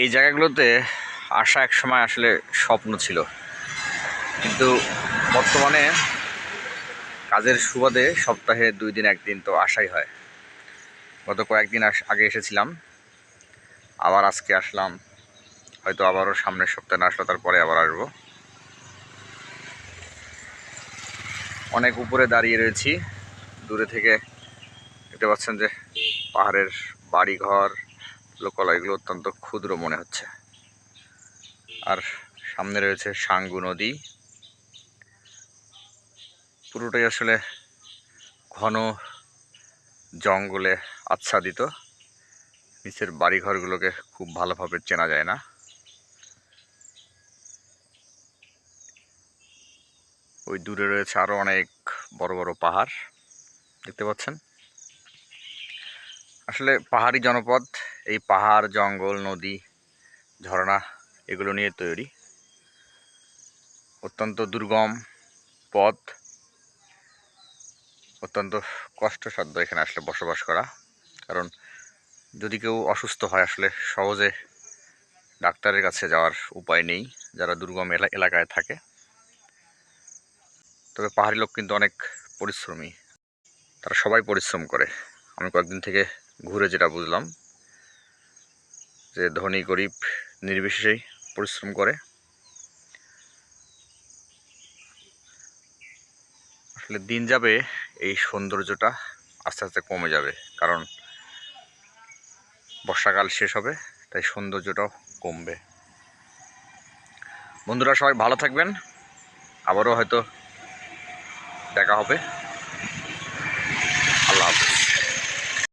এই জায়গাগুলোতে আসা এক সময় আসলে স্বপ্ন ছিল, কিন্তু বর্তমানে কাজের সুবাদে সপ্তাহে 2 দিন 1 দিন তো আসাই হয়। গত কয়েকদিন আগে এসেছিলাম, আবার আজকে আসলাম, হয়তো আবারও সামনের সপ্তাহে না আসলে তারপরে আবার আসবো। অনেক উপরে দাঁড়িয়ে রয়েছি, দূরে থেকে দেখতে পাচ্ছেন যে পাহাড়ের বাড়িঘর, লোকালয় এগুলো অত্যন্ত ক্ষুদ্র মনে হচ্ছে। আর সামনে রয়েছে সাঙ্গু নদী, পুরোটাই আসলে ঘন জঙ্গলে আচ্ছাদিত। নিচের বাড়িঘরগুলোকে খুব ভালোভাবে চেনা যায় না। ওই দূরে রয়েছে আরো অনেক বড় বড় পাহাড় দেখতে পাচ্ছেন। আসলে পাহাড়ি জনপদ, এই পাহাড়, জঙ্গল, নদী, ঝর্ণা এগুলো নিয়ে তৈরি। অত্যন্ত দুর্গম পথ, অত্যন্ত কষ্টসাধ্য এখানে আসলে বসবাস করা। কারণ যদি কেউ অসুস্থ হয় আসলে সহজে ডাক্তারের কাছে যাওয়ার উপায় নেই যারা দুর্গম এলাকায় থাকে। তবে পাহাড়ি লোক কিন্তু অনেক পরিশ্রমী, তারা সবাই পরিশ্রম করে। আমি কয়েকদিন থেকে ঘুরে যেটা বুঝলাম যে ধনী গরিব নির্বিশেষেই পরিশ্রম করে। আসলে দিন যাবে এই সৌন্দর্যটা আস্তে আস্তে কমে যাবে, কারণ বর্ষাকাল শেষ হবে, তাই সৌন্দর্যটাও কমবে। বন্ধুরা সবাই ভালো থাকবেন, আবারও হয়তো দেখা হবে।